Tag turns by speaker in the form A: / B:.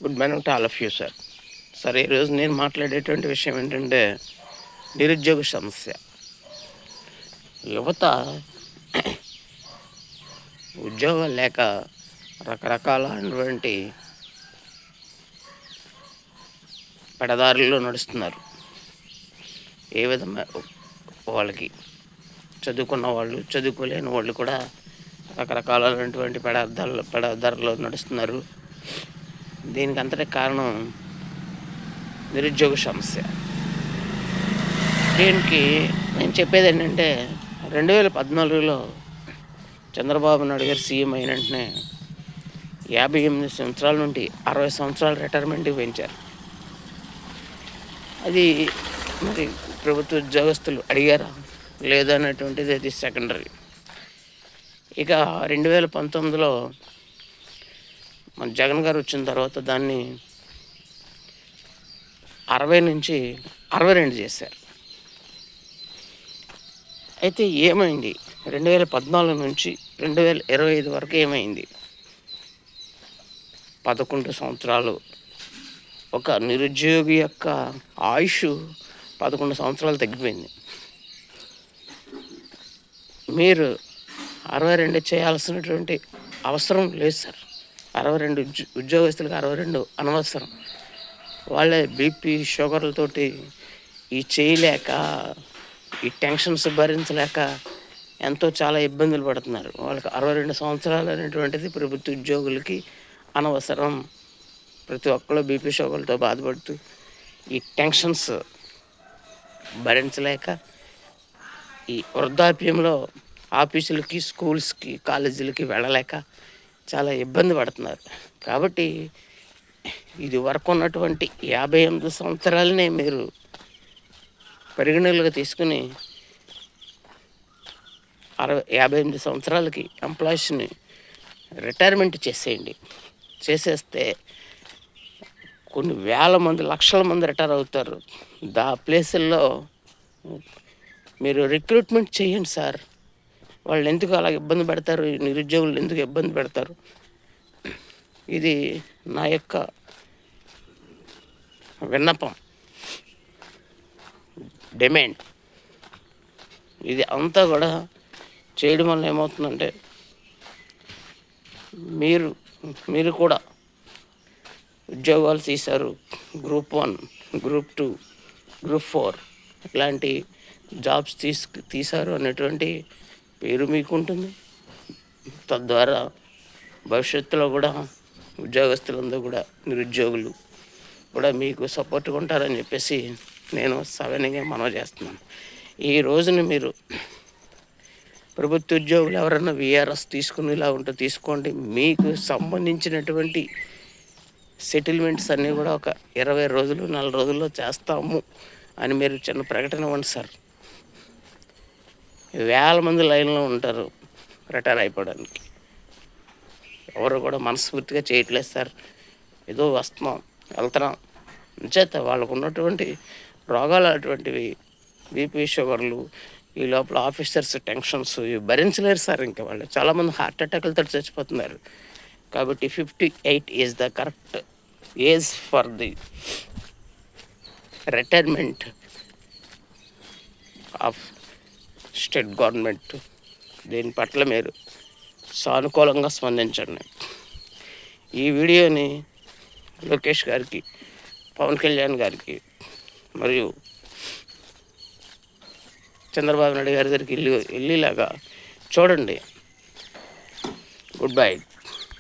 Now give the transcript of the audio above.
A: Good morning to all of you sir. Sir, ఈరోజు నేను మాట్లాడేటువంటి విషయం ఏంటంటే నిరుద్యోగ సమస్య. యువత ఉద్యోగాలు లేక రకరకాలైనటువంటి పెడదారుల్లో నడుస్తున్నారు. ఏ విధంగా వాళ్ళకి చదువుకున్న వాళ్ళు, చదువుకోలేని వాళ్ళు కూడా రకరకాలైనటువంటి పెడదారుల్లో నడుస్తున్నారు. దీనికి అంతటి కారణం నిరుద్యోగ సమస్య. దీనికి నేను చెప్పేది ఏంటంటే 2014లో చంద్రబాబు నాయుడు గారు సీఎం అయిన వెంటనే 58 సంవత్సరాల నుండి 60 సంవత్సరాల రిటైర్మెంట్కి పెంచారు. అది మరి ప్రభుత్వ ఉద్యోగస్తులు అడిగారా లేదనేటువంటిది అది సెకండరీ. ఇక 2019లో మన జగన్ గారు వచ్చిన తర్వాత దాన్ని 60 నుంచి 62 చేశారు. అయితే ఏమైంది? 2014 నుంచి 2025 వరకు ఏమైంది? 11 సంవత్సరాలు. ఒక నిరుద్యోగి యొక్క ఆయుష్ 11 సంవత్సరాలు తగ్గిపోయింది. మీరు 62 చేయాల్సినటువంటి అవసరం లేదు సార్. 62 ఉద్యోగస్తులకు 62 అనవసరం. వాళ్ళే బీపీ షుగర్లతోటి ఈ చేయలేక, ఈ టెన్షన్స్ భరించలేక ఎంతో చాలా ఇబ్బందులు పడుతున్నారు. వాళ్ళకి 62 సంవత్సరాలు అనేటువంటిది ప్రభుత్వ ఉద్యోగులకి అనవసరం. ప్రతి ఒక్కళ్ళు బీపీ షుగర్లతో బాధపడుతూ ఈ టెన్షన్స్ భరించలేక ఈ వృద్ధాప్యంలో ఆఫీసులకి, స్కూల్స్కి, కాలేజీలకి వెళ్ళలేక చాలా ఇబ్బంది పడుతున్నారు. కాబట్టి ఇది వరకు ఉన్నటువంటి 58 సంవత్సరాలనే మీరు పరిగణలోకి తీసుకుని 58 సంవత్సరాలకి ఎంప్లాయీస్ని రిటైర్మెంట్ చేసేయండి. చేసేస్తే కొన్ని వేల మంది, లక్షల మంది రిటైర్ అవుతారు. ప్లేసుల్లో మీరు రిక్రూట్మెంట్ చేయండి సార్. వాళ్ళు ఎందుకు అలా ఇబ్బంది పెడతారు? నిరుద్యోగులు ఎందుకు ఇబ్బంది పెడతారు? ఇది నా యొక్క విన్నపం, డిమాండ్. ఇది అంతా కూడా చేయడం వల్ల ఏమవుతుందంటే మీరు కూడా ఉద్యోగాలు తీశారు, గ్రూప్ 1, గ్రూప్ 2, గ్రూప్ 4 ఇలాంటి జాబ్స్ తీశారు అనేటువంటి పేరు మీకు ఉంటుంది. తద్వారా భవిష్యత్తులో కూడా ఉద్యోగస్తులందరూ కూడా, నిరుద్యోగులు కూడా మీకు సపోర్ట్గా ఉంటారని చెప్పేసి నేను సవినయంగా మనవి చేస్తున్నాను. ఈ రోజున మీరు ప్రభుత్వ ఉద్యోగులు ఎవరన్నా విఆర్ఎస్ తీసుకుని ఇలా ఉంటే తీసుకోండి. మీకు సంబంధించినటువంటి సెటిల్మెంట్స్ అన్నీ కూడా ఒక 20 రోజులు, 4 రోజుల్లో చేస్తాము అని మీరు చిన్న ప్రకటన ఇవ్వండి సార్. వేల మంది లైన్లో ఉంటారు రిటైర్ అయిపోవడానికి. ఎవరు కూడా మనస్ఫూర్తిగా చేయట్లేదు సార్. ఏదో వస్తున్నాం, వెళ్తున్నాం చేత వాళ్ళకు ఉన్నటువంటి రోగాలు అటువంటివి, బీపీ షుగర్లు, ఈ లోపల ఆఫీసర్స్ టెన్షన్స్ ఇవి భరించలేరు సార్. ఇంకా వాళ్ళు చాలామంది హార్ట్ అటాక్లతో చచ్చిపోతున్నారు. కాబట్టి 58 is the correct age for the retirement of state government. దీని పట్ల మీరు సానుకూలంగా స్పందించండి. ఈ వీడియోని లోకేష్ గారికి, పవన్ కళ్యాణ్ గారికి మరియు చంద్రబాబు నాయుడు గారి దగ్గరికి వెళ్ళేలాగా చూడండి. Good bye.